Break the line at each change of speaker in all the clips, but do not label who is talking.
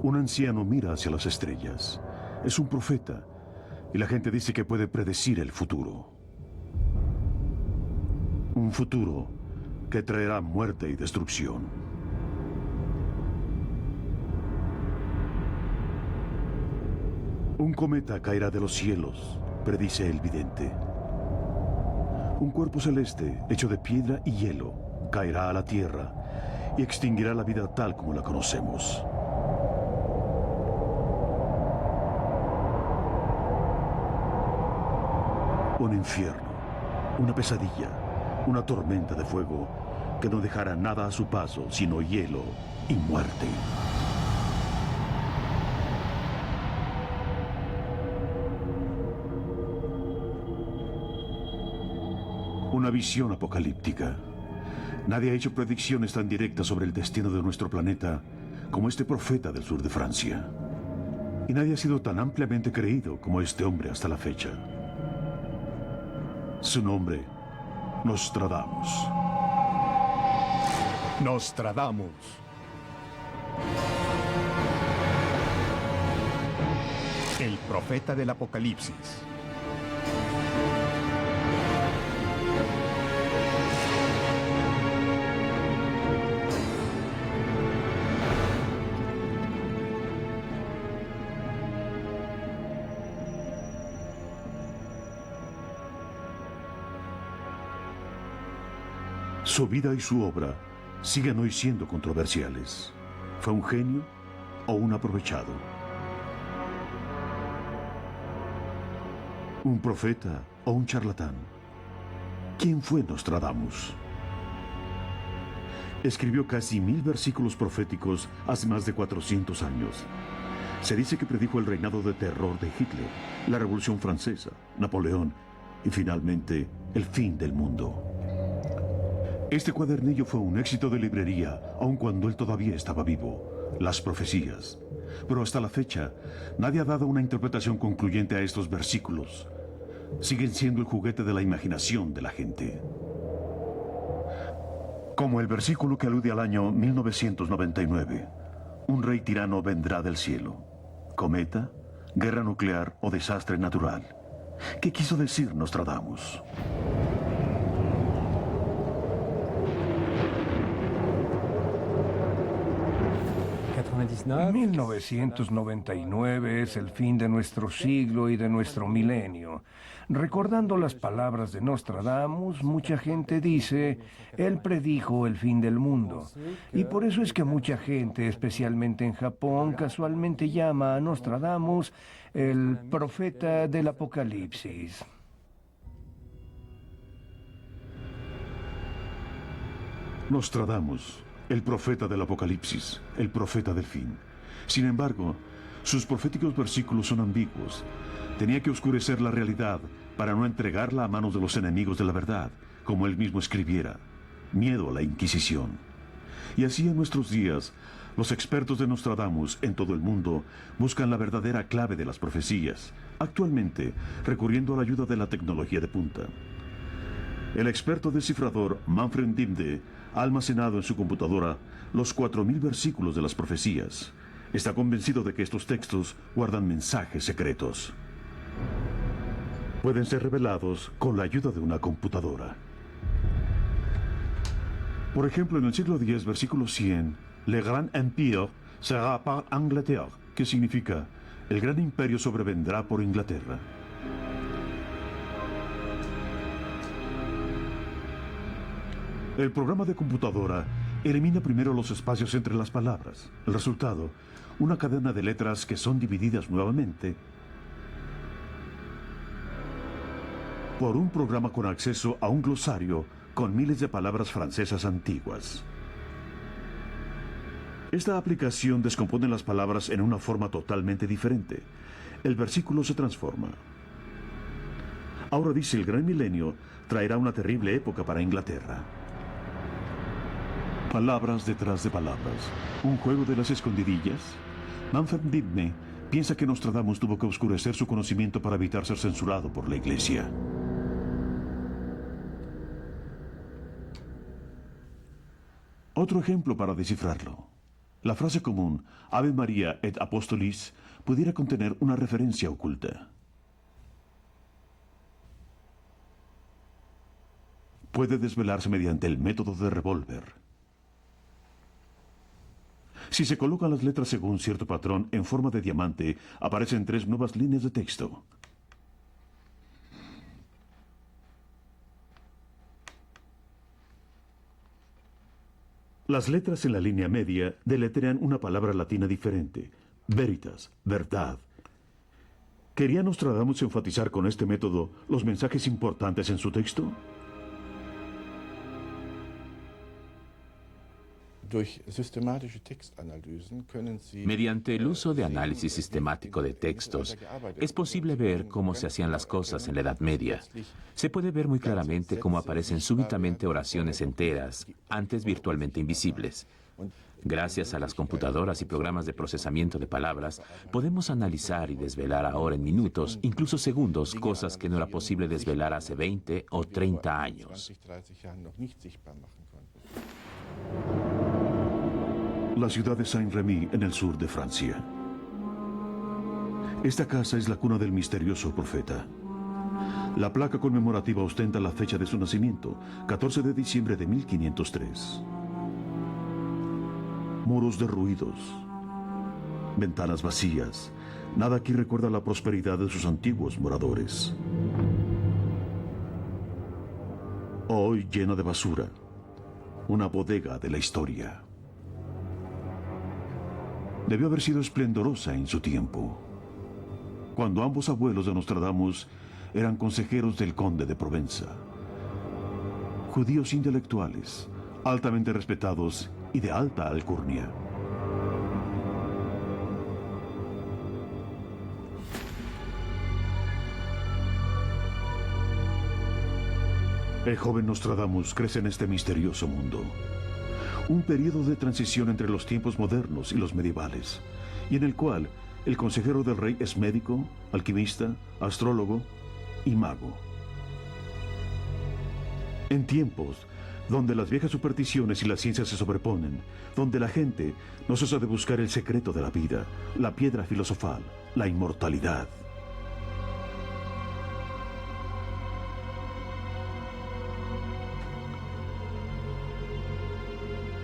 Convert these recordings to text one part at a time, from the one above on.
Un anciano mira hacia las estrellas. Es un profeta, y la gente dice que puede predecir el futuro. Un futuro que traerá muerte y destrucción. Un cometa caerá de los cielos, predice el vidente. Un cuerpo celeste, hecho de piedra y hielo, caerá a la Tierra y extinguirá la vida tal como la conocemos. Un infierno, una pesadilla, una tormenta de fuego que no dejará nada a su paso sino hielo y muerte. Una visión apocalíptica. Nadie ha hecho predicciones tan directas sobre el destino de nuestro planeta como este profeta del sur de Francia. Y nadie ha sido tan ampliamente creído como este hombre hasta la fecha. Su nombre, Nostradamus.
Nostradamus. El profeta del Apocalipsis.
Su vida y su obra siguen hoy siendo controversiales. ¿Fue un genio o un aprovechado? ¿Un profeta o un charlatán? ¿Quién fue Nostradamus? Escribió casi 1000 versículos proféticos hace más de 400 años. Se dice que predijo el reinado de terror de Hitler, la Revolución Francesa, Napoleón y finalmente el fin del mundo. Este cuadernillo fue un éxito de librería, aun cuando él todavía estaba vivo. Las profecías. Pero hasta la fecha, nadie ha dado una interpretación concluyente a estos versículos. Siguen siendo el juguete de la imaginación de la gente. Como el versículo que alude al año 1999. Un rey tirano vendrá del cielo. Cometa, guerra nuclear o desastre natural. ¿Qué quiso decir Nostradamus?
En 1999 es el fin de nuestro siglo y de nuestro milenio. Recordando las palabras de Nostradamus, mucha gente dice, él predijo el fin del mundo. Y por eso es que mucha gente, especialmente en Japón, casualmente llama a Nostradamus el profeta del Apocalipsis.
Nostradamus, el profeta del Apocalipsis, el profeta del fin. Sin embargo, sus proféticos versículos son ambiguos. Tenía que oscurecer la realidad para no entregarla a manos de los enemigos de la verdad, como él mismo escribiera. Miedo a la Inquisición. Y así en nuestros días, los expertos de Nostradamus en todo el mundo buscan la verdadera clave de las profecías, actualmente recurriendo a la ayuda de la tecnología de punta. El experto descifrador Manfred Dimde ha almacenado en su computadora los 4000 versículos de las profecías. Está convencido de que estos textos guardan mensajes secretos. Pueden ser revelados con la ayuda de una computadora. Por ejemplo, en el siglo X, versículo 100, Le Grand Empire sera par Angleterre, que significa, el gran imperio sobrevendrá por Inglaterra. El programa de computadora elimina primero los espacios entre las palabras. El resultado, una cadena de letras que son divididas nuevamente por un programa con acceso a un glosario con miles de palabras francesas antiguas. Esta aplicación descompone las palabras en una forma totalmente diferente. El versículo se transforma. Ahora dice el gran milenio traerá una terrible época para Inglaterra. Palabras detrás de palabras. ¿Un juego de las escondidillas? Manfred Dimde piensa que Nostradamus tuvo que oscurecer su conocimiento para evitar ser censurado por la Iglesia. Otro ejemplo para descifrarlo. La frase común Ave María et Apostolis pudiera contener una referencia oculta. Puede desvelarse mediante el método de revólver. Si se colocan las letras según cierto patrón en forma de diamante, aparecen 3 nuevas líneas de texto. Las letras en la línea media deletrean una palabra latina diferente, veritas, verdad. ¿Quería Nostradamus enfatizar con este método los mensajes importantes en su texto?
Mediante el uso de análisis sistemático de textos, es posible ver cómo se hacían las cosas en la Edad Media. Se puede ver muy claramente cómo aparecen súbitamente oraciones enteras, antes virtualmente invisibles. Gracias a las computadoras y programas de procesamiento de palabras, podemos analizar y desvelar ahora en minutos, incluso segundos, cosas que no era posible desvelar hace 20 o 30 años.
La ciudad de Saint-Rémy, en el sur de Francia. Esta casa es la cuna del misterioso profeta. La placa conmemorativa ostenta la fecha de su nacimiento, 14 de diciembre de 1503. Muros derruidos, ventanas vacías. Nada aquí recuerda la prosperidad de sus antiguos moradores. Hoy llena de basura, una bodega de la historia. Debió haber sido esplendorosa en su tiempo, cuando ambos abuelos de Nostradamus eran consejeros del conde de Provenza. Judíos intelectuales, altamente respetados y de alta alcurnia. El joven Nostradamus crece en este misterioso mundo. Un periodo de transición entre los tiempos modernos y los medievales, y en el cual el consejero del rey es médico, alquimista, astrólogo y mago. En tiempos donde las viejas supersticiones y la ciencia se sobreponen, donde la gente no cesa de buscar el secreto de la vida, la piedra filosofal, la inmortalidad.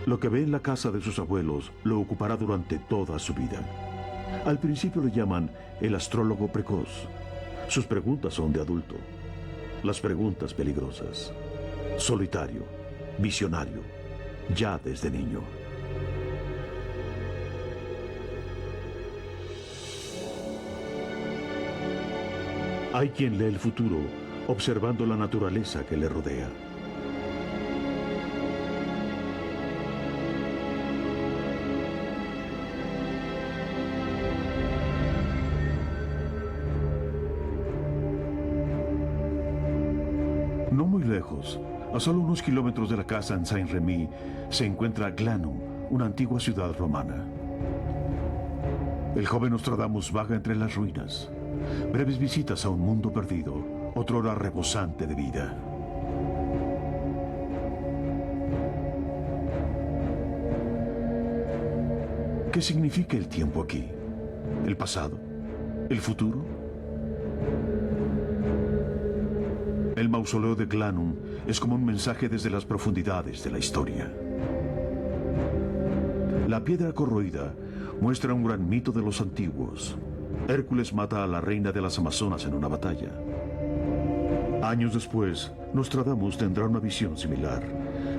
Lo que ve en la casa de sus abuelos lo ocupará durante toda su vida. Al principio lo llaman el astrólogo precoz. Sus preguntas son de adulto. Las preguntas peligrosas. Solitario, visionario, ya desde niño. Hay quien lee el futuro observando la naturaleza que le rodea. No muy lejos, a solo unos kilómetros de la casa en Saint-Rémy, se encuentra Glanum, una antigua ciudad romana. El joven Nostradamus vaga entre las ruinas. Breves visitas a un mundo perdido, otrora rebosante de vida. ¿Qué significa el tiempo aquí? ¿El pasado? ¿El futuro? El mausoleo de Glanum es como un mensaje desde las profundidades de la historia. La piedra corroída muestra un gran mito de los antiguos. Hércules mata a la reina de las Amazonas en una batalla. Años después, Nostradamus tendrá una visión similar.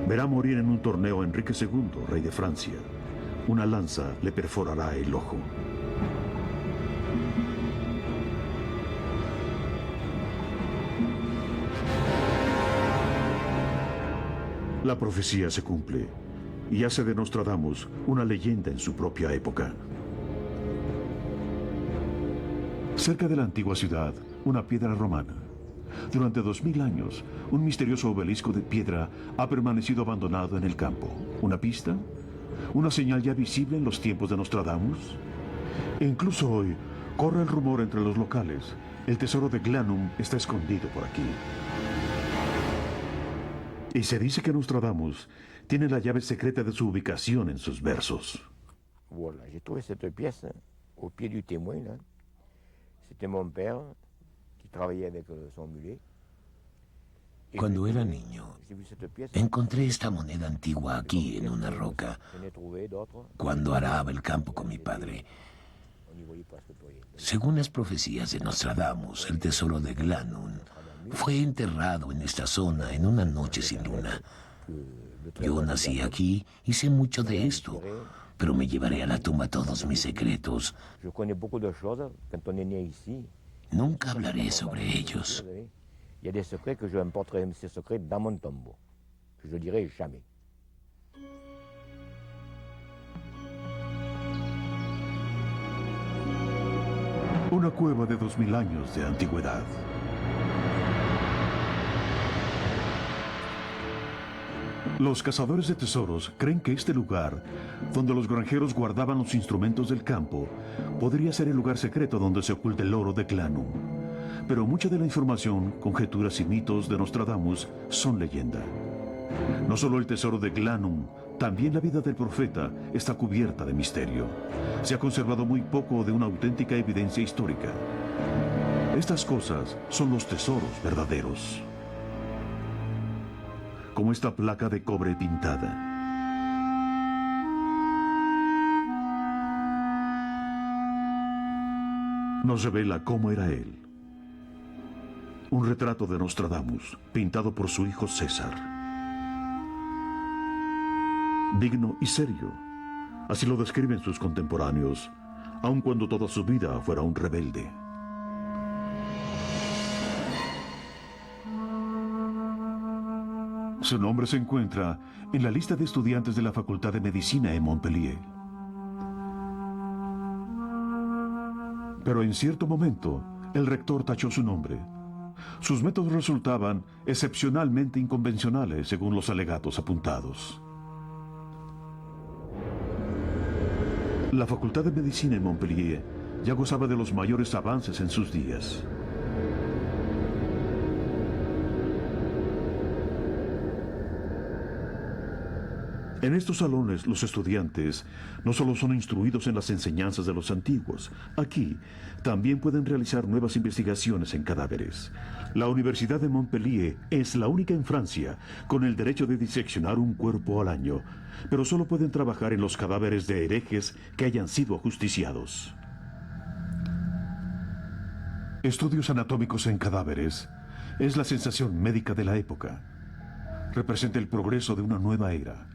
Verá morir en un torneo a Enrique II, rey de Francia. Una lanza le perforará el ojo. La profecía se cumple y hace de Nostradamus una leyenda en su propia época. Cerca de la antigua ciudad, una piedra romana. Durante 2000 años, un misterioso obelisco de piedra ha permanecido abandonado en el campo. ¿Una pista? ¿Una señal ya visible en los tiempos de Nostradamus? E incluso hoy, corre el rumor entre los locales. El tesoro de Glanum está escondido por aquí. Y se dice que Nostradamus tiene la llave secreta de su ubicación en sus versos.
Voilà, j'ai trouvé cette pièce au pied du témoin, là. C'était mon père qui travaillait avec son mulet.
Cuando era niño, encontré esta moneda antigua aquí en una roca, cuando araba el campo con mi padre. Según las profecías de Nostradamus, el tesoro de Glanum fue enterrado en esta zona en una noche sin luna. Yo nací aquí y sé mucho de esto, pero me llevaré a la tumba todos mis secretos. Nunca hablaré sobre ellos.
Il y a des secrets que je emporterai ces secrets dans mon tombeau, que je dirai jamais.
Una cueva de 2000 años de antigüedad. Los cazadores de tesoros creen que este lugar, donde los granjeros guardaban los instrumentos del campo, podría ser el lugar secreto donde se oculta el oro de Glanum. Pero mucha de la información, conjeturas y mitos de Nostradamus son leyenda. No solo el tesoro de Glanum, también la vida del profeta está cubierta de misterio. Se ha conservado muy poco de una auténtica evidencia histórica. Estas cosas son los tesoros verdaderos. Como esta placa de cobre pintada. Nos revela cómo era él. Un retrato de Nostradamus, pintado por su hijo César. Digno y serio, así lo describen sus contemporáneos, aun cuando toda su vida fuera un rebelde. Su nombre se encuentra en la lista de estudiantes de la Facultad de Medicina en Montpellier. Pero en cierto momento, el rector tachó su nombre. Sus métodos resultaban excepcionalmente inconvencionales según los alegatos apuntados. La Facultad de Medicina en Montpellier ya gozaba de los mayores avances en sus días. En estos salones, los estudiantes no solo son instruidos en las enseñanzas de los antiguos, aquí también pueden realizar nuevas investigaciones en cadáveres. La Universidad de Montpellier es la única en Francia con el derecho de diseccionar un cuerpo al año, pero solo pueden trabajar en los cadáveres de herejes que hayan sido ajusticiados. Estudios anatómicos en cadáveres es la sensación médica de la época. Representa el progreso de una nueva era.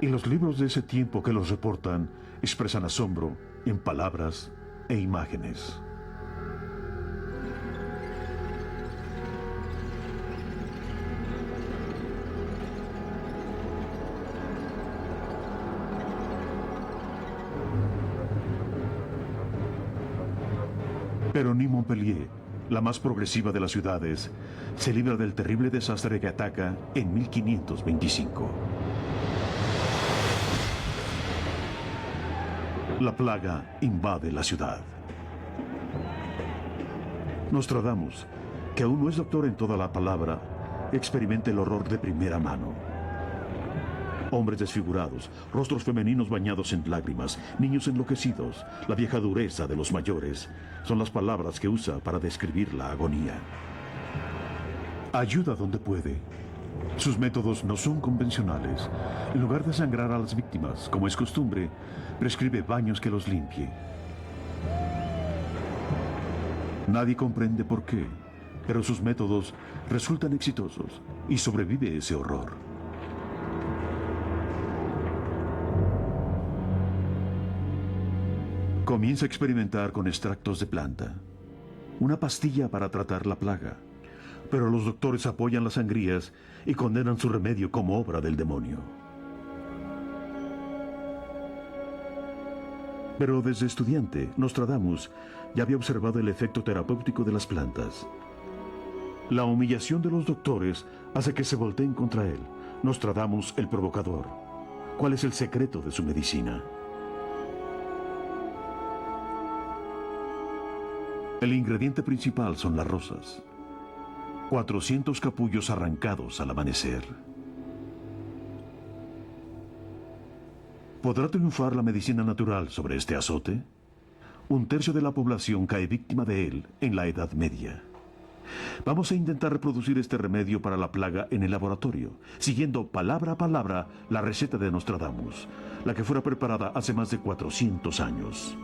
Y los libros de ese tiempo que los reportan expresan asombro en palabras e imágenes. Pero ni Montpellier, la más progresiva de las ciudades, se libra del terrible desastre que ataca en 1525. La plaga invade la ciudad. Nostradamus, que aún no es doctor en toda la palabra, experimenta el horror de primera mano. Hombres desfigurados, rostros femeninos bañados en lágrimas, niños enloquecidos, la vieja dureza de los mayores, son las palabras que usa para describir la agonía. Ayuda donde puede. Sus métodos no son convencionales. En lugar de sangrar a las víctimas, como es costumbre, prescribe baños que los limpie. Nadie comprende por qué, pero sus métodos resultan exitosos y sobrevive ese horror. Comienza a experimentar con extractos de planta, una pastilla para tratar la plaga. Pero los doctores apoyan las sangrías y condenan su remedio como obra del demonio. Pero desde estudiante, Nostradamus ya había observado el efecto terapéutico de las plantas. La humillación de los doctores hace que se volteen contra él, Nostradamus el provocador. ¿Cuál es el secreto de su medicina? El ingrediente principal son las rosas. 400 capullos arrancados al amanecer. ¿Podrá triunfar la medicina natural sobre este azote? Un tercio de la población cae víctima de él en la Edad Media. Vamos a intentar reproducir este remedio para la plaga en el laboratorio, siguiendo palabra a palabra la receta de Nostradamus, la que fuera preparada hace más de 400 años.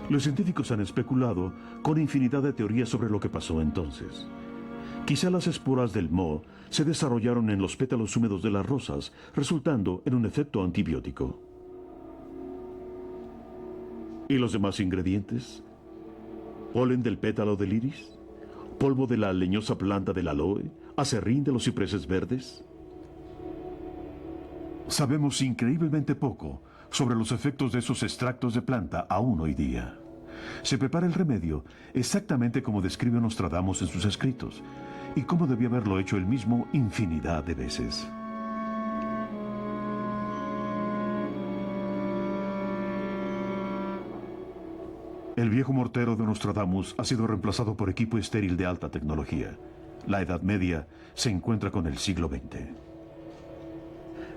Los científicos han especulado con infinidad de teorías sobre lo que pasó entonces. Quizá las esporas del moho se desarrollaron en los pétalos húmedos de las rosas, resultando en un efecto antibiótico. ¿Y los demás ingredientes? Polen del pétalo del iris, polvo de la leñosa planta del aloe, aserrín de los cipreses verdes. Sabemos increíblemente poco sobre los efectos de esos extractos de planta aún hoy día. Se prepara el remedio exactamente como describe Nostradamus en sus escritos, y como debía haberlo hecho él mismo infinidad de veces. El viejo mortero de Nostradamus ha sido reemplazado por equipo estéril de alta tecnología. La Edad Media se encuentra con el siglo XX.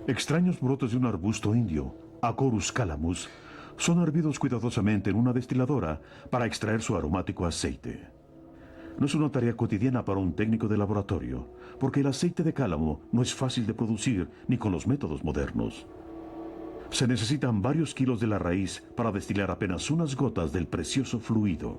Extraños brotes de un arbusto indio, Acorus calamus, son hervidos cuidadosamente en una destiladora para extraer su aromático aceite. No es una tarea cotidiana para un técnico de laboratorio, porque el aceite de cálamo no es fácil de producir ni con los métodos modernos. Se necesitan varios kilos de la raíz para destilar apenas unas gotas del precioso fluido.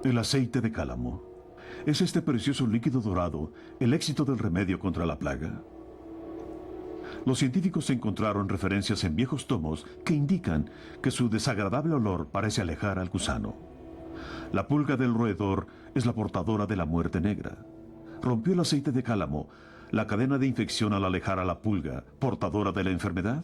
El aceite de cálamo. ¿Es este precioso líquido dorado el éxito del remedio contra la plaga? Los científicos encontraron referencias en viejos tomos que indican que su desagradable olor parece alejar al gusano. La pulga del roedor es la portadora de la muerte negra. ¿Rompió el aceite de cálamo la cadena de infección al alejar a la pulga, portadora de la enfermedad?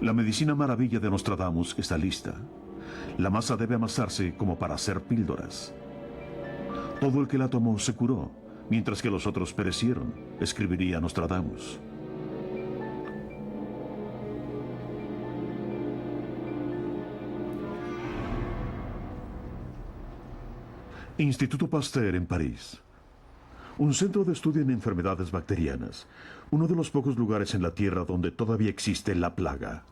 La medicina maravilla de Nostradamus está lista. La masa debe amasarse como para hacer píldoras. Todo el que la tomó se curó, mientras que los otros perecieron, escribiría Nostradamus. Instituto Pasteur en París. Un centro de estudio en enfermedades bacterianas. Uno de los pocos lugares en la Tierra donde todavía existe la plaga.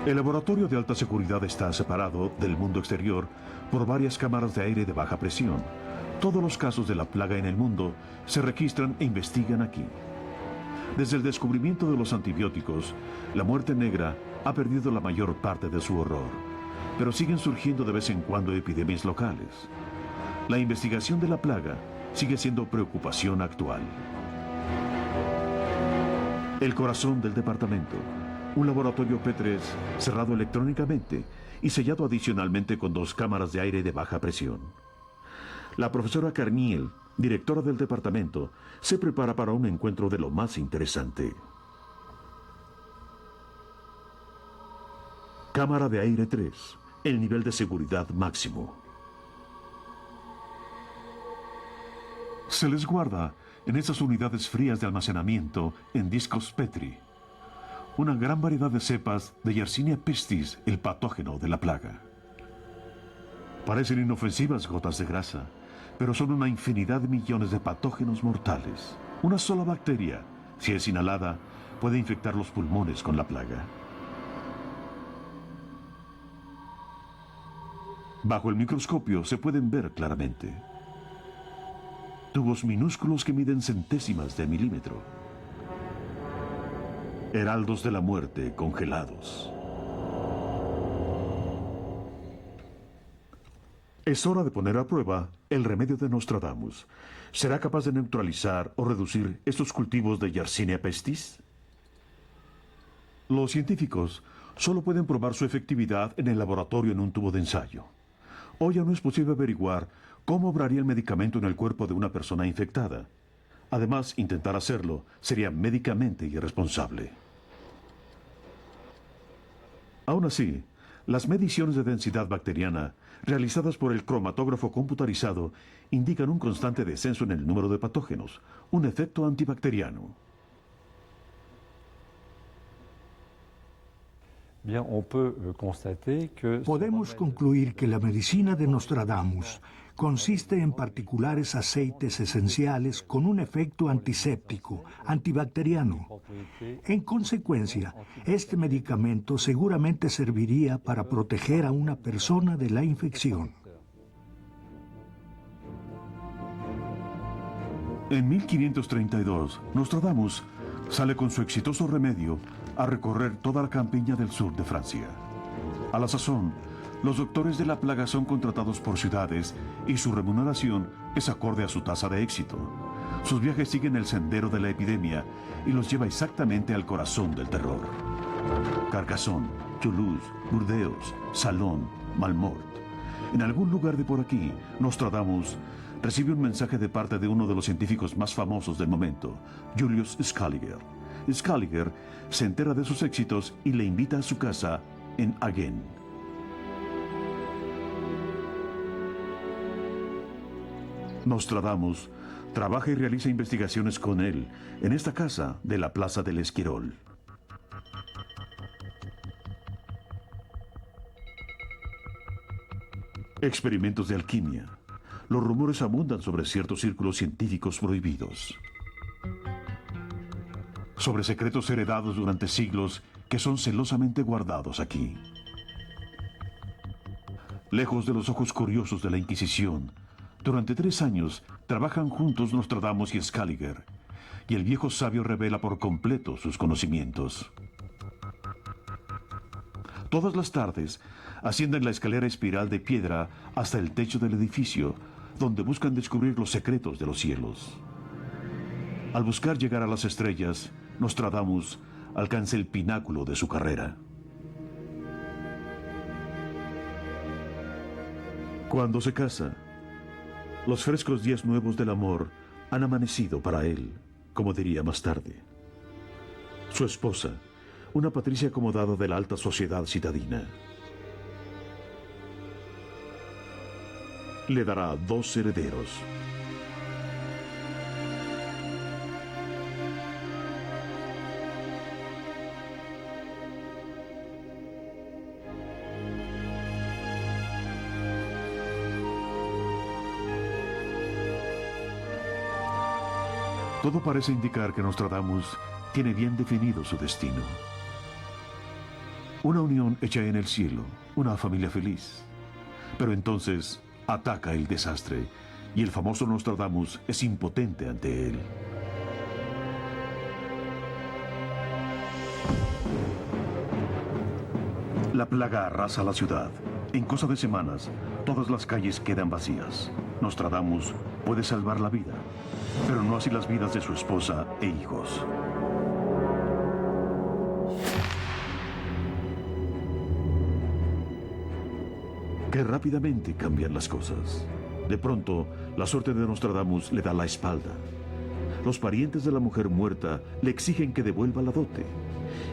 El laboratorio de alta seguridad está separado del mundo exterior por varias cámaras de aire de baja presión. Todos los casos de la plaga en el mundo se registran e investigan aquí. Desde el descubrimiento de los antibióticos, la muerte negra ha perdido la mayor parte de su horror, pero siguen surgiendo de vez en cuando epidemias locales. La investigación de la plaga sigue siendo preocupación actual. El corazón del departamento. Un laboratorio P3 cerrado electrónicamente y sellado adicionalmente con 2 cámaras de aire de baja presión. La profesora Carniel, directora del departamento, se prepara para un encuentro de lo más interesante. Cámara de aire 3, el nivel de seguridad máximo. Se les guarda en esas unidades frías de almacenamiento en discos Petri una gran variedad de cepas de Yersinia pestis, el patógeno de la plaga. Parecen inofensivas gotas de grasa, pero son una infinidad de millones de patógenos mortales. Una sola bacteria, si es inhalada, puede infectar los pulmones con la plaga. Bajo el microscopio se pueden ver claramente tubos minúsculos que miden centésimas de milímetro. Heraldos de la muerte congelados. Es hora de poner a prueba el remedio de Nostradamus. ¿Será capaz de neutralizar o reducir estos cultivos de Yersinia pestis? Los científicos solo pueden probar su efectividad en el laboratorio en un tubo de ensayo. Hoy ya no es posible averiguar cómo obraría el medicamento en el cuerpo de una persona infectada. Además, intentar hacerlo sería médicamente irresponsable. Aún así, las mediciones de densidad bacteriana realizadas por el cromatógrafo computarizado indican un constante descenso en el número de patógenos, un efecto antibacteriano.
Podemos concluir que la medicina de Nostradamus consiste en particulares aceites esenciales con un efecto antiséptico, antibacteriano. En consecuencia, este medicamento seguramente serviría para proteger a una persona de la infección.
En 1532, Nostradamus sale con su exitoso remedio a recorrer toda la campiña del sur de Francia. A la sazón, los doctores de la plaga son contratados por ciudades y su remuneración es acorde a su tasa de éxito. Sus viajes siguen el sendero de la epidemia y los lleva exactamente al corazón del terror. Carcassonne, Toulouse, Burdeos, Salon, Malmort. En algún lugar de por aquí, Nostradamus recibe un mensaje de parte de uno de los científicos más famosos del momento, Julius Scaliger. Scaliger se entera de sus éxitos y le invita a su casa en Agen. Nostradamus trabaja y realiza investigaciones con él en esta casa de la Plaza del Esquirol. Experimentos de alquimia. Los rumores abundan sobre ciertos círculos científicos prohibidos. Sobre secretos heredados durante siglos que son celosamente guardados aquí. Lejos de los ojos curiosos de la Inquisición, durante 3 años trabajan juntos Nostradamus y Scaliger, y el viejo sabio revela por completo sus conocimientos. Todas las tardes ascienden la escalera espiral de piedra hasta el techo del edificio, donde buscan descubrir los secretos de los cielos. Al buscar llegar a las estrellas, Nostradamus alcanza el pináculo de su carrera. Cuando se casa, los frescos días nuevos del amor han amanecido para él, como diría más tarde. Su esposa, una patricia acomodada de la alta sociedad citadina, le dará 2 herederos. Todo parece indicar que Nostradamus tiene bien definido su destino. Una unión hecha en el cielo, una familia feliz. Pero entonces ataca el desastre y el famoso Nostradamus es impotente ante él. La plaga arrasa la ciudad. En cosa de semanas, todas las calles quedan vacías. Nostradamus puede salvar la vida, pero no así las vidas de su esposa e hijos. Qué rápidamente cambian las cosas. De pronto, la suerte de Nostradamus le da la espalda. Los parientes de la mujer muerta le exigen que devuelva la dote.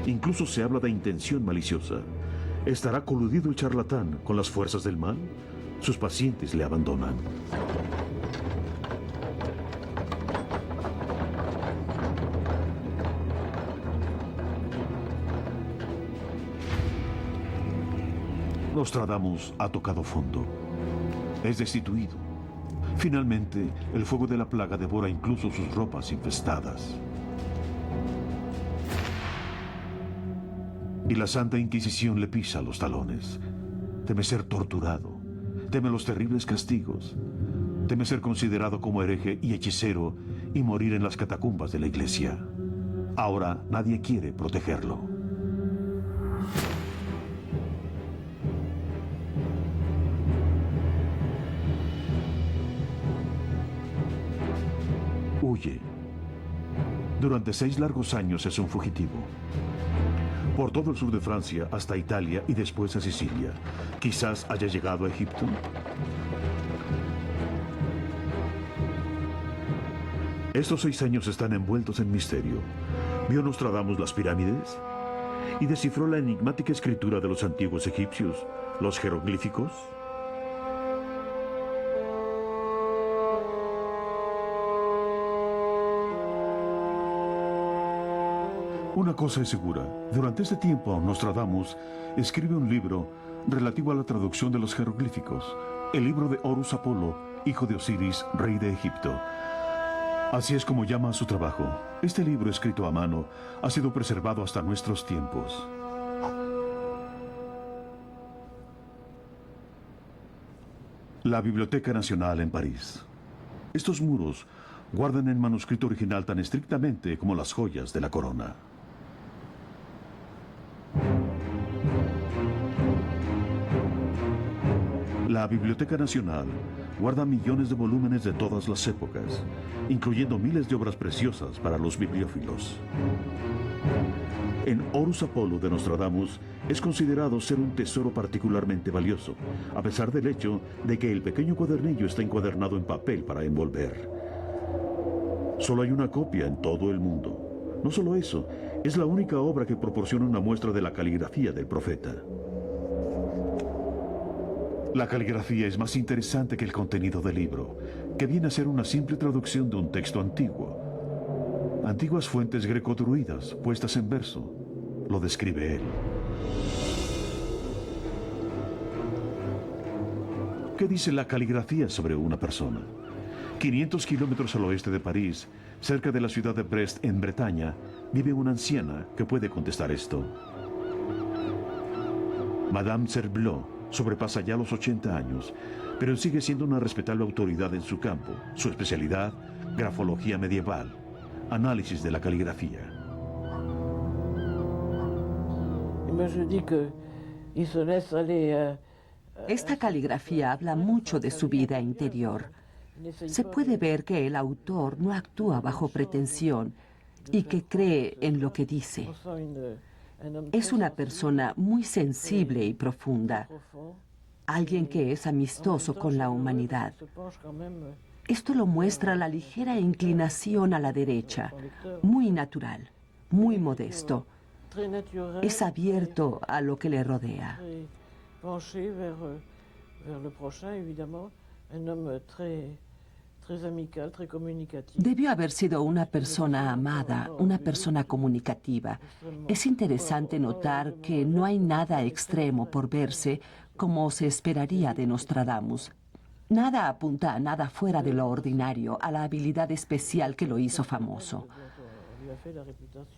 Incluso se habla de intención maliciosa. ¿Estará coludido el charlatán con las fuerzas del mal? Sus pacientes le abandonan. Nostradamus ha tocado fondo. Es destituido. Finalmente, el fuego de la plaga devora incluso sus ropas infestadas. Y la Santa Inquisición le pisa los talones. Teme ser torturado. Teme los terribles castigos. Teme ser considerado como hereje y hechicero y morir en las catacumbas de la iglesia. Ahora nadie quiere protegerlo. Huye. Durante 6 largos años es un fugitivo. Por todo el sur de Francia hasta Italia y después a Sicilia. Quizás haya llegado a Egipto. Estos 6 años están envueltos en misterio. ¿Vio Nostradamus las pirámides? y descifró la enigmática escritura de los antiguos egipcios, los jeroglíficos. Una cosa es segura, durante este tiempo Nostradamus escribe un libro relativo a la traducción de los jeroglíficos, el libro de Horus Apolo, hijo de Osiris, rey de Egipto. Así es como llama a su trabajo. Este libro, escrito a mano, ha sido preservado hasta nuestros tiempos. La Biblioteca Nacional en París. Estos muros guardan el manuscrito original tan estrictamente como las joyas de la corona. La Biblioteca Nacional guarda millones de volúmenes de todas las épocas, incluyendo miles de obras preciosas para los bibliófilos. En Horus Apolo de Nostradamus es considerado ser un tesoro particularmente valioso, a pesar del hecho de que el pequeño cuadernillo está encuadernado en papel para envolver. Solo hay una copia en todo el mundo. No solo eso, es la única obra que proporciona una muestra de la caligrafía del profeta. La caligrafía es más interesante que el contenido del libro, que viene a ser una simple traducción de un texto antiguo. Antiguas fuentes greco-druidas puestas en verso, lo describe él. ¿Qué dice la caligrafía sobre una persona? 500 kilómetros al oeste de París, cerca de la ciudad de Brest, en Bretaña, vive una anciana que puede contestar esto. Madame Cerblot sobrepasa ya los 80 años, pero sigue siendo una respetable autoridad en su campo. Su especialidad, grafología medieval, análisis de la caligrafía.
Esta caligrafía habla mucho de su vida interior. Se puede ver que el autor no actúa bajo pretensión y que cree en lo que dice. Es una persona muy sensible y profunda, alguien que es amistoso con la humanidad. Esto lo muestra la ligera inclinación a la derecha, muy natural, muy modesto. Es abierto a lo que le rodea. Debió haber sido una persona amada, una persona comunicativa. Es interesante notar que no hay nada extremo por verse como se esperaría de Nostradamus. Nada apunta a nada fuera de lo ordinario, a la habilidad especial que lo hizo famoso.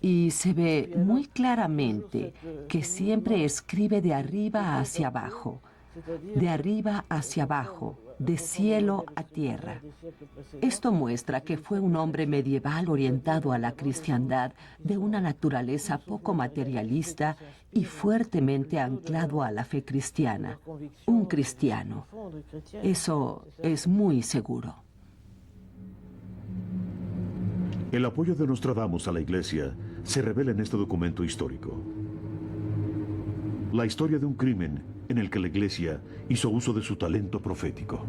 Y se ve muy claramente que siempre escribe de arriba hacia abajo, de cielo a tierra. Esto muestra que fue un hombre medieval orientado a la cristiandad, de una naturaleza poco materialista y fuertemente anclado a la fe cristiana. Un cristiano. Eso es muy seguro.
El apoyo de Nostradamus a la Iglesia se revela en este documento histórico. La historia de un crimen en el que la Iglesia hizo uso de su talento profético.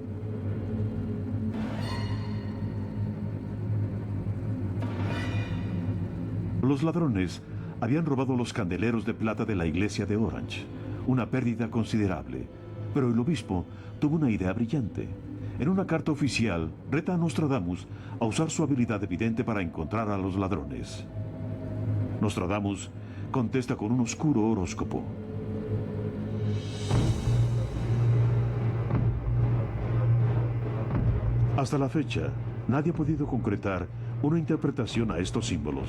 Los ladrones habían robado los candeleros de plata de la iglesia de Orange, una pérdida considerable, pero el obispo tuvo una idea brillante. En una carta oficial, reta a Nostradamus a usar su habilidad de vidente para encontrar a los ladrones. Nostradamus contesta con un oscuro horóscopo. Hasta la fecha, nadie ha podido concretar una interpretación a estos símbolos.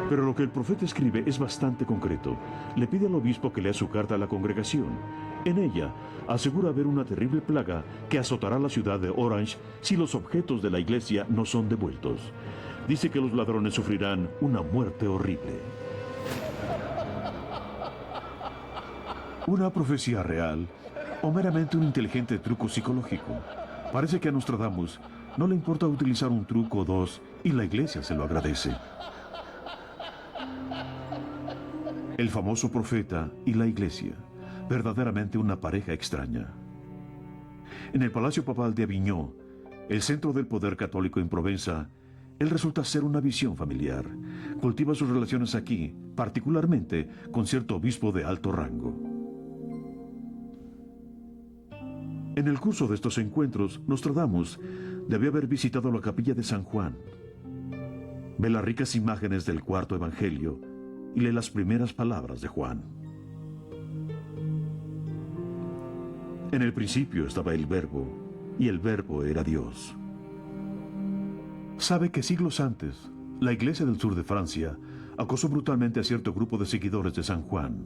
Pero lo que el profeta escribe es bastante concreto. Le pide al obispo que lea su carta a la congregación. En ella, asegura haber una terrible plaga que azotará la ciudad de Orange si los objetos de la iglesia no son devueltos. Dice que los ladrones sufrirán una muerte horrible. ¿Una profecía real o meramente un inteligente truco psicológico? Parece que a Nostradamus no le importa utilizar un truco o dos y la iglesia se lo agradece. El famoso profeta y la iglesia, verdaderamente una pareja extraña. En el Palacio Papal de Avignon, el centro del poder católico en Provenza, Él resulta ser una visión familiar. Cultiva sus relaciones aquí, particularmente con cierto obispo de alto rango. En el curso de estos encuentros, Nostradamus debió haber visitado la capilla de San Juan. Ve las ricas imágenes del cuarto evangelio y lee las primeras palabras de Juan. En el principio estaba el Verbo, y el Verbo era Dios. Sabe que siglos antes, la iglesia del sur de Francia acosó brutalmente a cierto grupo de seguidores de San Juan,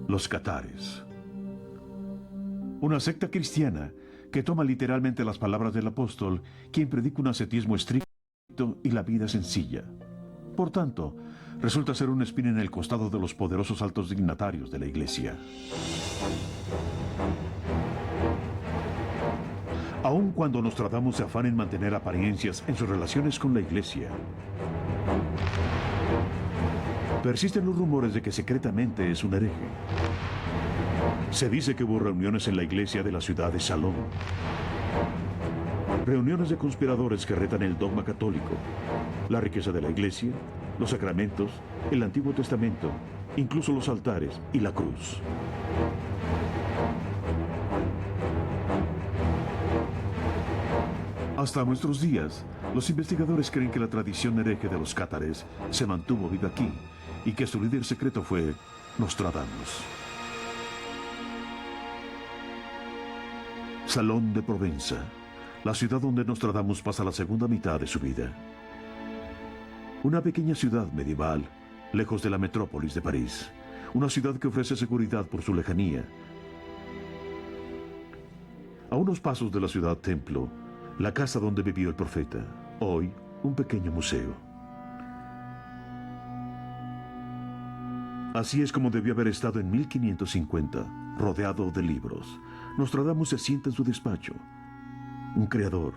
los catares. Una secta cristiana que toma literalmente las palabras del apóstol, quien predica un ascetismo estricto y la vida sencilla. Por tanto, resulta ser un espina en el costado de los poderosos altos dignatarios de la iglesia. Aun cuando Nostradamus se afana en mantener apariencias en sus relaciones con la iglesia, persisten los rumores de que secretamente es un hereje. Se dice que hubo reuniones en la iglesia de la ciudad de Salón. Reuniones de conspiradores que retan el dogma católico, la riqueza de la iglesia, los sacramentos, el Antiguo Testamento, incluso los altares y la cruz. Hasta nuestros días, los investigadores creen que la tradición hereje de los cátares se mantuvo viva aquí y que su líder secreto fue Nostradamus. Salón de Provenza, la ciudad donde Nostradamus pasa la segunda mitad de su vida. Una pequeña ciudad medieval, lejos de la metrópolis de París. Una ciudad que ofrece seguridad por su lejanía. A unos pasos de la ciudad templo, la casa donde vivió el profeta, hoy un pequeño museo. Así es como debió haber estado en 1550, rodeado de libros. Nostradamus se sienta en su despacho. Un creador,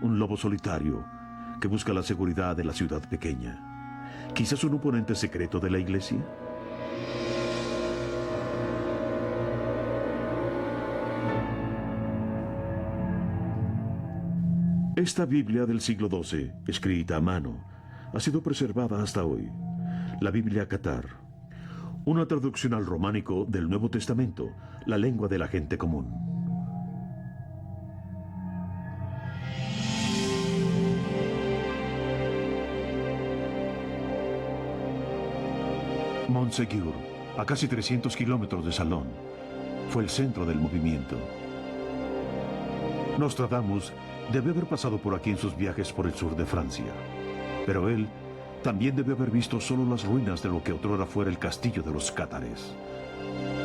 un lobo solitario, que busca la seguridad de la ciudad pequeña. Quizás un oponente secreto de la iglesia. Esta Biblia del siglo XII, escrita a mano, ha sido preservada hasta hoy. La Biblia Catar. Una traducción al románico del Nuevo Testamento, la lengua de la gente común. Montségur, a casi 300 kilómetros de Salón, fue el centro del movimiento. Nostradamus debió haber pasado por aquí en sus viajes por el sur de Francia, pero él también debió haber visto solo las ruinas de lo que otrora fuera el castillo de los cátares.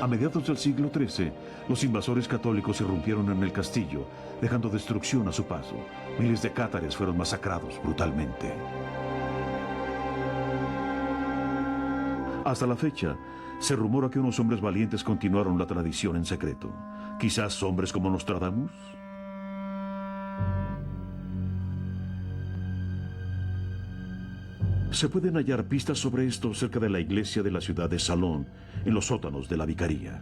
A mediados del siglo XIII, los invasores católicos irrumpieron en el castillo, dejando destrucción a su paso. Miles de cátares fueron masacrados brutalmente. Hasta la fecha, se rumora que unos hombres valientes continuaron la tradición en secreto. Quizás hombres como Nostradamus. Se pueden hallar pistas sobre esto cerca de la iglesia de la ciudad de Salón, en los sótanos de la vicaría.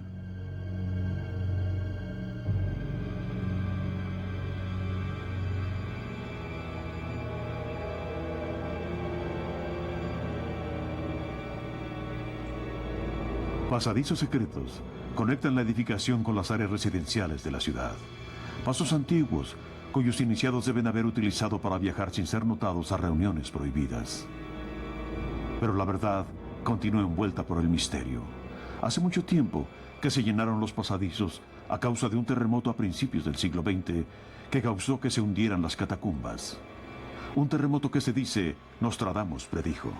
Pasadizos secretos conectan la edificación con las áreas residenciales de la ciudad. Pasos antiguos, cuyos iniciados deben haber utilizado para viajar sin ser notados a reuniones prohibidas. Pero la verdad continúa envuelta por el misterio. Hace mucho tiempo que se llenaron los pasadizos a causa de un terremoto a principios del siglo XX que causó que se hundieran las catacumbas. Un terremoto que se dice Nostradamus predijo.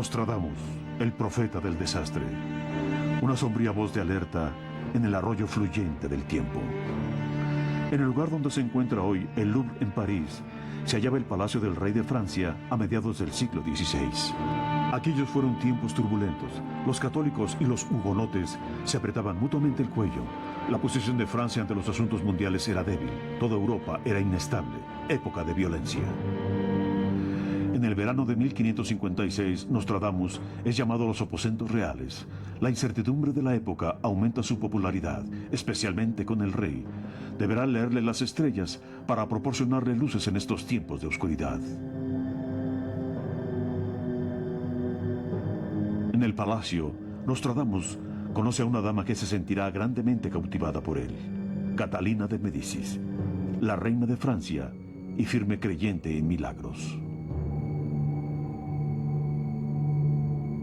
Nostradamus, el profeta del desastre. Una sombría voz de alerta en el arroyo fluyente del tiempo. En el lugar donde se encuentra hoy el Louvre en París, se hallaba el Palacio del Rey de Francia a mediados del siglo XVI. Aquellos fueron tiempos turbulentos. Los católicos y los hugonotes se apretaban mutuamente el cuello. La posición de Francia ante los asuntos mundiales era débil. Toda Europa era inestable. Época de violencia. En el verano de 1556, Nostradamus es llamado a los aposentos reales. La incertidumbre de la época aumenta su popularidad, especialmente con el rey. Deberá leerle las estrellas para proporcionarle luces en estos tiempos de oscuridad. En el palacio, Nostradamus conoce a una dama que se sentirá grandemente cautivada por él. Catalina de Médicis, la reina de Francia y firme creyente en milagros.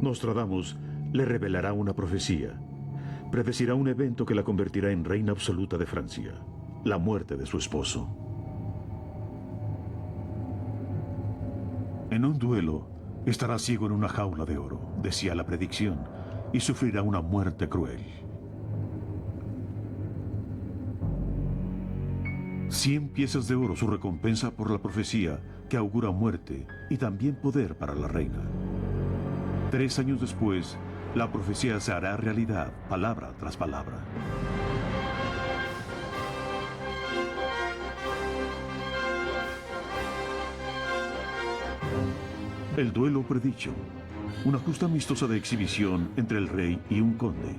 Nostradamus le revelará una profecía. Predecirá un evento que la convertirá en reina absoluta de Francia, la muerte de su esposo. En un duelo, estará ciego en una jaula de oro, decía la predicción, y sufrirá una muerte cruel. 100 piezas de oro su recompensa por la profecía que augura muerte y también poder para la reina. 3 años después, la profecía se hará realidad, palabra tras palabra. El duelo predicho. Una justa amistosa de exhibición entre el rey y un conde.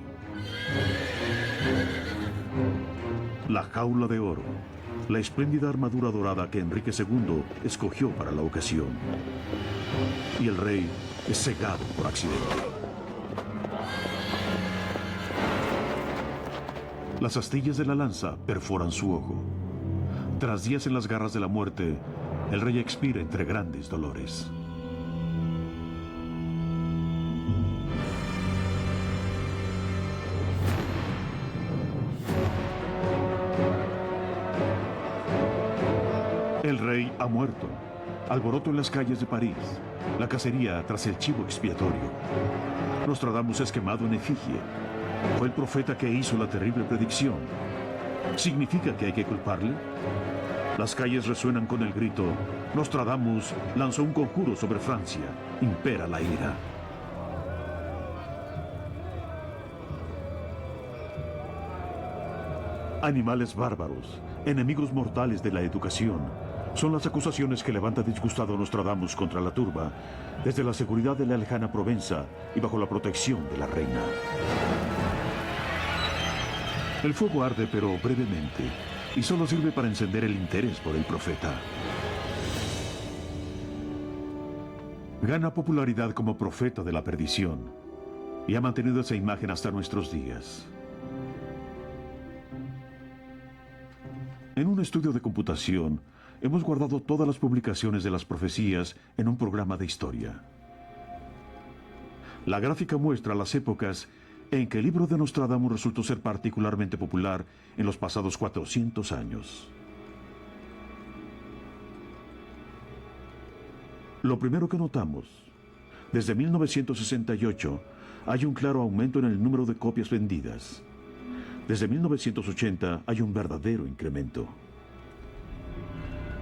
La jaula de oro. La espléndida armadura dorada que Enrique II escogió para la ocasión. Y el rey es cegado por accidente. Las astillas de la lanza perforan su ojo. Tras días en las garras de la muerte, el rey expira entre grandes dolores. El rey ha muerto. Alboroto en las calles de París. La cacería tras el chivo expiatorio. Nostradamus es quemado en efigie. Fue el profeta que hizo la terrible predicción. ¿Significa que hay que culparle? Las calles resuenan con el grito: Nostradamus lanzó un conjuro sobre Francia. Impera la ira. Animales bárbaros, enemigos mortales de la educación, son las acusaciones que levanta disgustado Nostradamus contra la turba, desde la seguridad de la lejana Provenza y bajo la protección de la reina. El fuego arde, pero brevemente, y solo sirve para encender el interés por el profeta. Gana popularidad como profeta de la perdición, y ha mantenido esa imagen hasta nuestros días. En un estudio de computación, hemos guardado todas las publicaciones de las profecías en un programa de historia. La gráfica muestra las épocas en que el libro de Nostradamus resultó ser particularmente popular en los pasados 400 años. Lo primero que notamos, desde 1968, hay un claro aumento en el número de copias vendidas. Desde 1980 hay un verdadero incremento.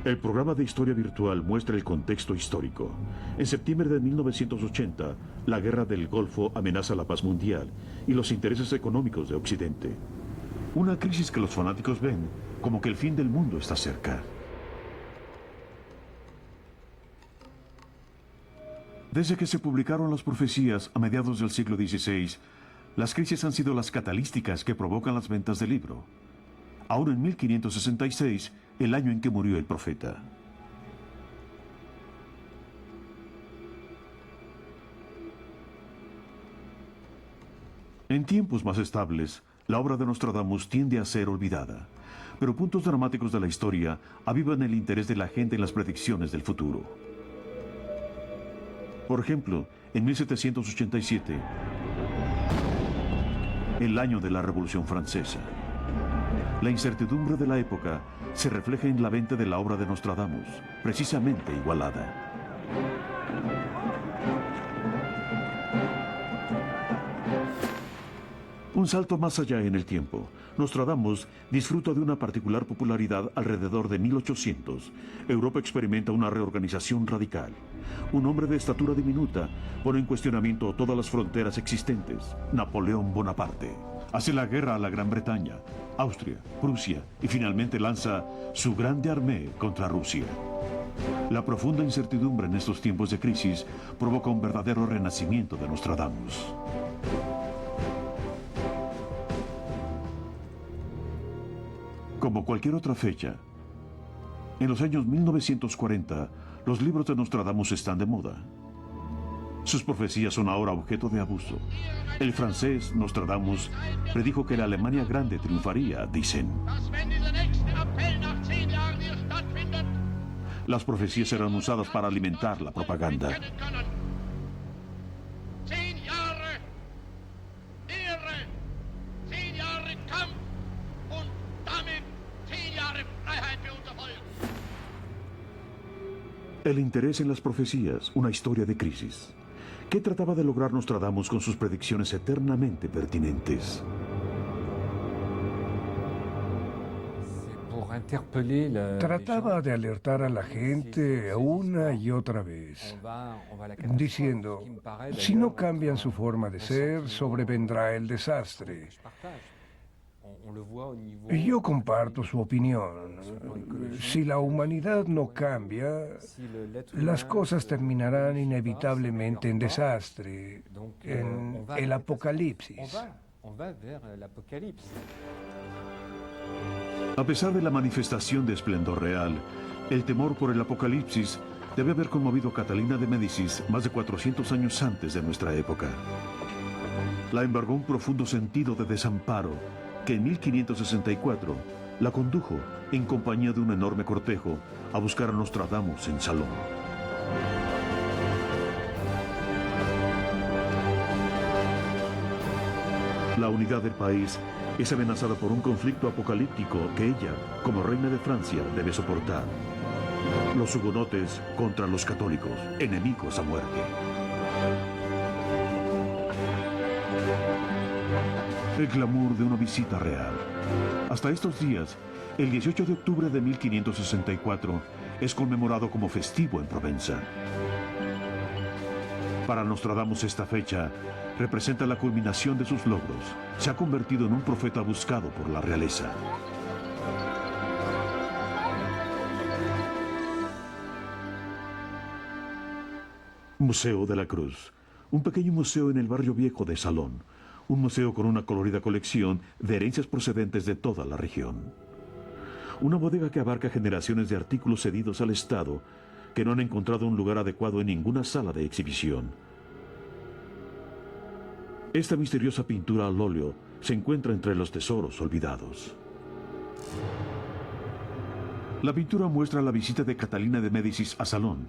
El programa de historia virtual muestra el contexto histórico. En septiembre de 1980, la guerra del Golfo amenaza la paz mundial y los intereses económicos de Occidente. Una crisis que los fanáticos ven como que el fin del mundo está cerca. Desde que se publicaron las profecías a mediados del siglo XVI, las crisis han sido las catalísticas que provocan las ventas del libro. Aún en 1566, el año en que murió el profeta. En tiempos más estables, la obra de Nostradamus tiende a ser olvidada, pero puntos dramáticos de la historia avivan el interés de la gente en las predicciones del futuro. Por ejemplo, en 1787, el año de la Revolución Francesa. La incertidumbre de la época se refleja en la venta de la obra de Nostradamus, precisamente igualada. Un salto más allá en el tiempo. Nostradamus disfruta de una particular popularidad alrededor de 1800. Europa experimenta una reorganización radical. Un hombre de estatura diminuta pone en cuestionamiento todas las fronteras existentes. Napoleón Bonaparte hace la guerra a la Gran Bretaña, Austria, Prusia y finalmente lanza su grande armée contra Rusia. La profunda incertidumbre en estos tiempos de crisis provoca un verdadero renacimiento de Nostradamus. Como cualquier otra fecha, en los años 1940, los libros de Nostradamus están de moda. Sus profecías son ahora objeto de abuso. El francés Nostradamus predijo que la Alemania grande triunfaría, dicen. Las profecías eran usadas para alimentar la propaganda. El interés en las profecías, una historia de crisis. ¿Qué trataba de lograr Nostradamus con sus predicciones eternamente pertinentes?
Trataba de alertar a la gente una y otra vez, diciendo, si no cambian su forma de ser, sobrevendrá el desastre. Yo comparto su opinión. Si la humanidad no cambia, las cosas terminarán inevitablemente en desastre, en el apocalipsis.
A pesar de la manifestación de esplendor real, el temor por el apocalipsis debe haber conmovido a Catalina de Médicis más de 400 años antes de nuestra época. La embargó un profundo sentido de desamparo que en 1564 la condujo, en compañía de un enorme cortejo, a buscar a Nostradamus en Salón. La unidad del país es amenazada por un conflicto apocalíptico que ella, como reina de Francia, debe soportar. Los hugonotes contra los católicos, enemigos a muerte. El glamour de una visita real. Hasta estos días, el 18 de octubre de 1564 es conmemorado como festivo en Provenza. Para Nostradamus esta fecha representa la culminación de sus logros. Se ha convertido en un profeta buscado por la realeza. Museo de la Cruz. Un pequeño museo en el barrio viejo de Salón. Un museo con una colorida colección de herencias procedentes de toda la región. Una bodega que abarca generaciones de artículos cedidos al Estado que no han encontrado un lugar adecuado en ninguna sala de exhibición. Esta misteriosa pintura al óleo se encuentra entre los tesoros olvidados. La pintura muestra la visita de Catalina de Médicis a Salón.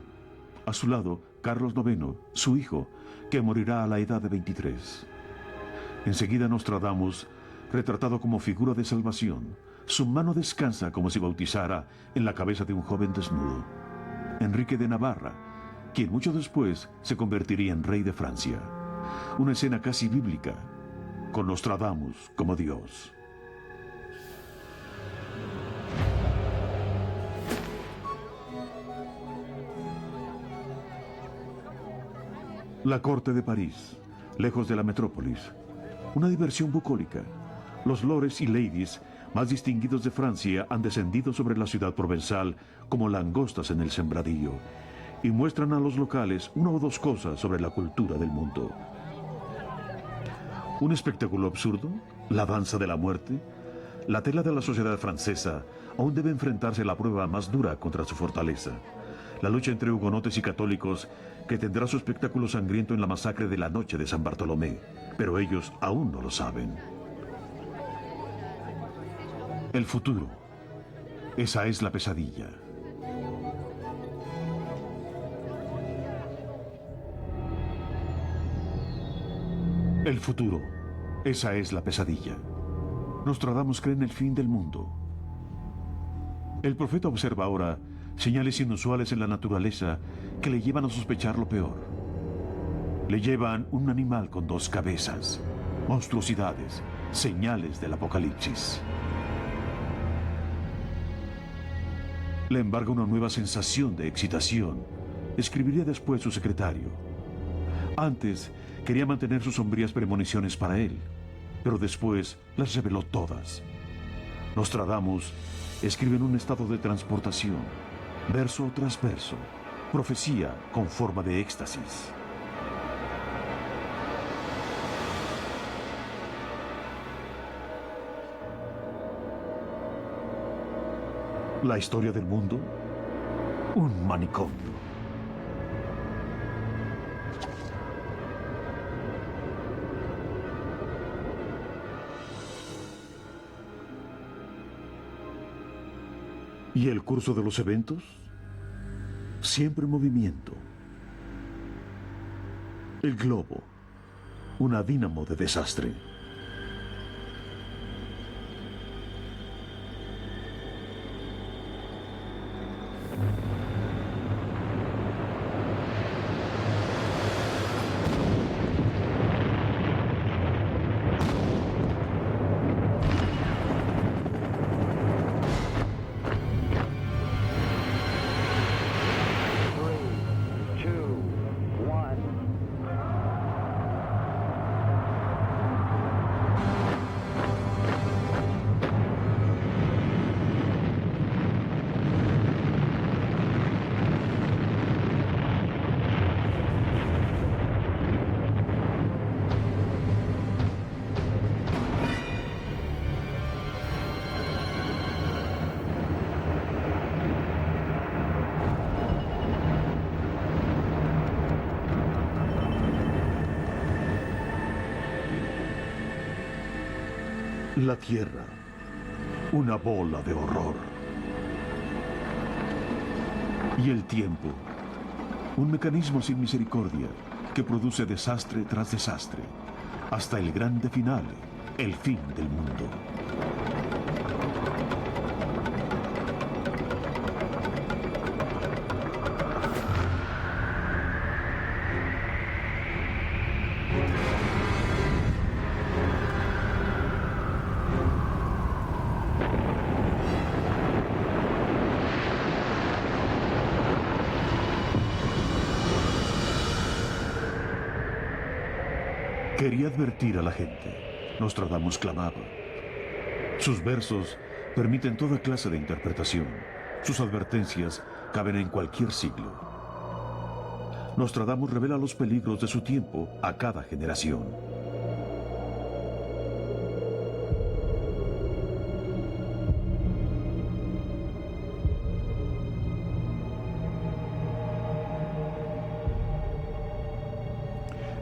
A su lado, Carlos IX, su hijo, que morirá a la edad de 23. Enseguida Nostradamus, retratado como figura de salvación, su mano descansa como si bautizara en la cabeza de un joven desnudo. Enrique de Navarra, quien mucho después se convertiría en rey de Francia. Una escena casi bíblica, con Nostradamus como Dios. La corte de París, lejos de la metrópolis. Una diversión bucólica. Los lores y ladies más distinguidos de Francia han descendido sobre la ciudad provenzal como langostas en el sembradío y muestran a los locales una o dos cosas sobre la cultura del mundo. Un espectáculo absurdo, la danza de la muerte. La tela de la sociedad francesa aún debe enfrentarse a la prueba más dura contra su fortaleza. La lucha entre hugonotes y católicos que tendrá su espectáculo sangriento en la masacre de la noche de San Bartolomé, pero ellos aún no lo saben. El futuro. Esa es la pesadilla. El futuro. Esa es la pesadilla. Nostradamus cree en el fin del mundo. El profeta observa ahora señales inusuales en la naturaleza que le llevan a sospechar lo peor. Le llevan un animal con dos cabezas, monstruosidades, Señales del Apocalipsis. Le embarga una nueva sensación de excitación. Escribiría después su secretario. Antes quería mantener sus sombrías premoniciones para él, pero después las reveló todas. Nostradamus escribe en un estado de transportación, verso tras verso, profecía con forma de éxtasis. La historia del mundo, un manicomio. ¿Y el curso de los eventos? Siempre en movimiento. El globo, una dínamo de desastre. La Tierra, una bola de horror. Y el tiempo, un mecanismo sin misericordia que produce desastre tras desastre, hasta el grande final, el fin del mundo. Quería advertir a la gente. Nostradamus clamaba. Sus versos permiten toda clase de interpretación. Sus advertencias caben en cualquier siglo. Nostradamus revela los peligros de su tiempo a cada generación.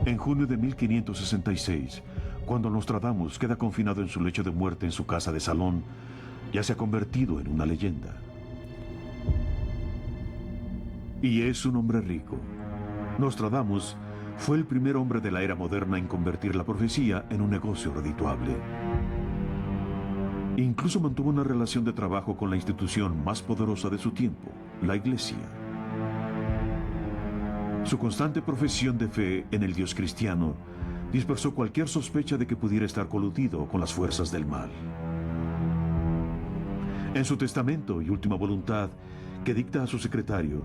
En junio de 1566, cuando Nostradamus queda confinado en su lecho de muerte en su casa de Salón, ya se ha convertido en una leyenda. Y es un hombre rico. Nostradamus fue el primer hombre de la era moderna en convertir la profecía en un negocio redituable. Incluso mantuvo una relación de trabajo con la institución más poderosa de su tiempo, la Iglesia. Su constante profesión de fe en el Dios cristiano dispersó cualquier sospecha de que pudiera estar coludido con las fuerzas del mal. En su testamento y última voluntad, que dicta a su secretario,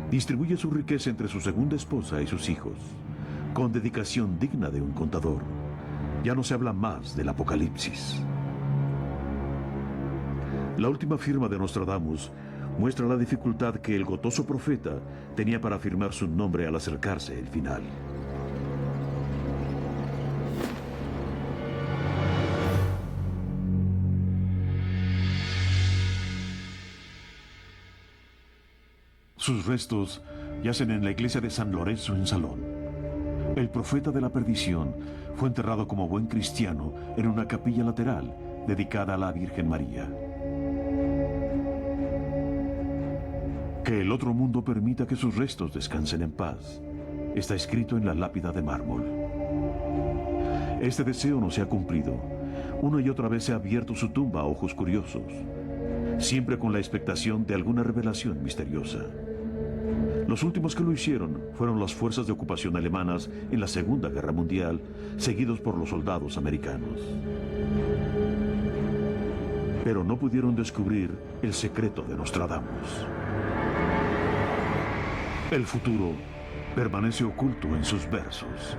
distribuye su riqueza entre su segunda esposa y sus hijos, con dedicación digna de un contador. Ya no se habla más del Apocalipsis. La última firma de Nostradamus muestra la dificultad que el gotoso profeta tenía para afirmar su nombre al acercarse el final. Sus restos yacen en la iglesia de San Lorenzo en Salón. El profeta de la perdición fue enterrado como buen cristiano en una capilla lateral dedicada a la Virgen María. Que el otro mundo permita que sus restos descansen en paz, está escrito en la lápida de mármol. Este deseo no se ha cumplido. Una y otra vez se ha abierto su tumba a ojos curiosos, siempre con la expectación de alguna revelación misteriosa. Los últimos que lo hicieron fueron las fuerzas de ocupación alemanas en la Segunda Guerra Mundial, seguidos por los soldados americanos. pero no pudieron descubrir el secreto de Nostradamus. El futuro permanece oculto en sus versos.